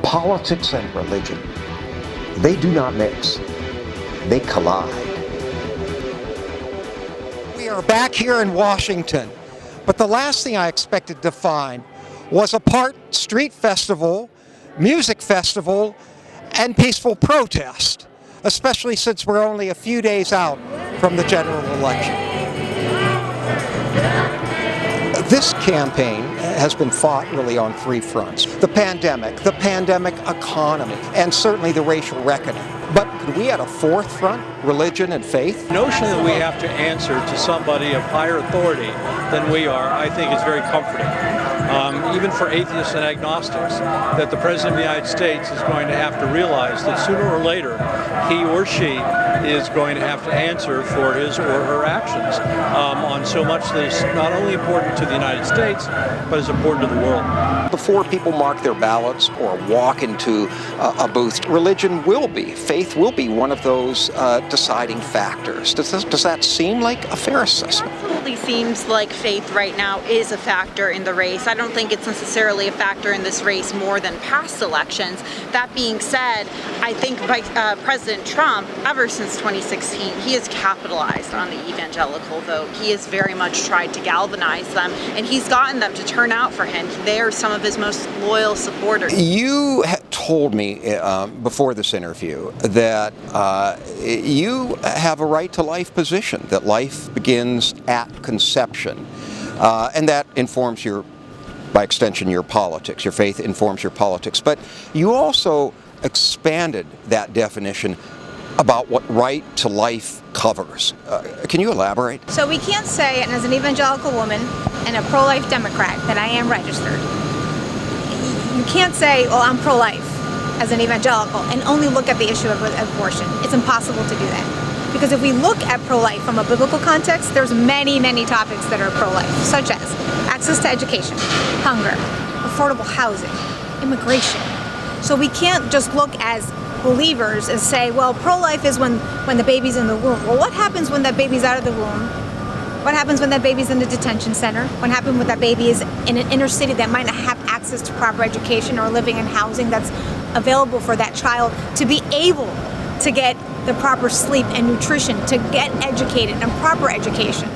Politics and religion, they do not mix. They collide. We are back here in Washington, but the last thing I expected to find was a part street festival, music festival, and peaceful protest, especially since we're only a few days out from the general election. This campaign has been fought really on three fronts: the pandemic economy, and certainly the racial reckoning. But could we add a fourth front, religion and faith? The notion that we have to answer to somebody of higher authority than we are, I think, is very comforting. Even for atheists and agnostics, that the President of the United States is going to have to realize that sooner or later, he or she is going to have to answer for his or her actions on so much that is not only important to the United States, but is important to the world. Before people mark their ballots or walk into a booth, religion will be, faith will be one of those deciding factors. Does that seem like a fair assessment? It absolutely seems like faith right now is a factor in the race. I don't think it's necessarily a factor in this race more than past elections. That being said, I think President Trump, ever since 2016, he has capitalized on the evangelical vote. He has very much tried to galvanize them, and he's gotten them to turn out for him. They are some of his most loyal supporters. You told me before this interview that you have a right to life position, that life begins at conception, and that informs by extension, your politics. Your faith informs your politics. But you also expanded that definition about what right to life covers. Can you elaborate? So we can't say, and as an evangelical woman and a pro-life Democrat, that I am registered. You can't say, well, I'm pro-life as an evangelical and only look at the issue of abortion. It's impossible to do that. Because if we look at pro-life from a biblical context, there's many, many topics that are pro-life, such as access to education, hunger, affordable housing, immigration. So we can't just look as believers and say, well, pro-life is when the baby's in the womb. Well, what happens when that baby's out of the womb? What happens when that baby's in the detention center? What happens when that baby is in an inner city that might not have access to proper education or living in housing that's available for that child to be able to get the proper sleep and nutrition, to get educated and proper education?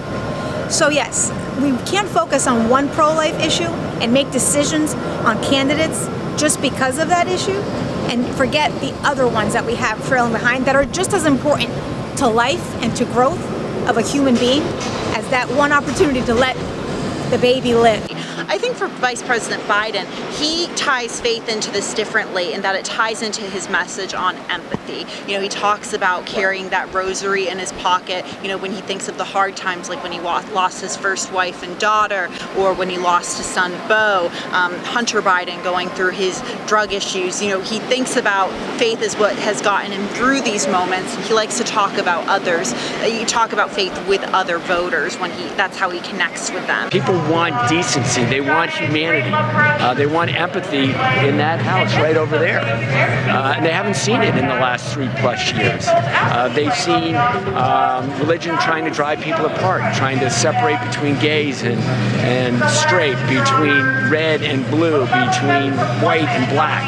So yes, we can't focus on one pro-life issue and make decisions on candidates just because of that issue and forget the other ones that we have trailing behind that are just as important to life and to growth of a human being as that one opportunity to let the baby live. I think for Vice President Biden, he ties faith into this differently in that it ties into his message on empathy. You know, he talks about carrying that rosary in his pocket, you know, when he thinks of the hard times, like when he lost his first wife and daughter, or when he lost his son, Beau, Hunter Biden going through his drug issues. You know, he thinks about faith as what has gotten him through these moments. He likes to talk about others. You talk about faith with other voters when that's how he connects with them. People want decency. They want humanity. They want empathy in that house right over there. And they haven't seen it in the last 3+ years. They've seen religion trying to drive people apart, trying to separate between gays and straight, between red and blue, between white and black.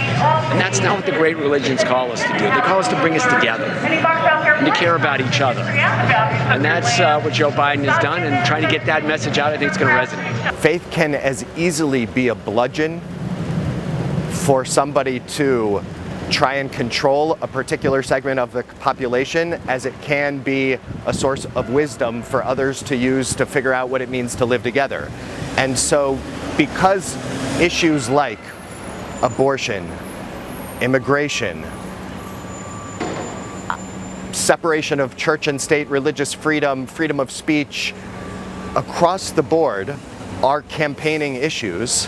And that's not what the great religions call us to do. They call us to bring us together and to care about each other. And that's what Joe Biden has done, and trying to get that message out, I think it's going to resonate. Faith can as easily be a bludgeon for somebody to try and control a particular segment of the population as it can be a source of wisdom for others to use to figure out what it means to live together. And so because issues like abortion, immigration, separation of church and state, religious freedom, freedom of speech, across the board are campaigning issues,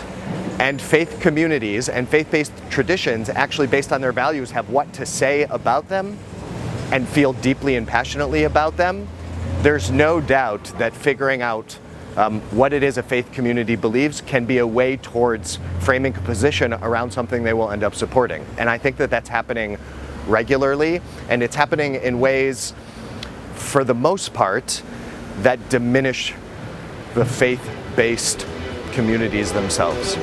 and faith communities and faith-based traditions actually based on their values have what to say about them and feel deeply and passionately about them. There's no doubt that figuring out what it is a faith community believes can be a way towards framing a position around something they will end up supporting. And I think that that's happening regularly, and it's happening in ways, for the most part, that diminish the faith-based communities themselves.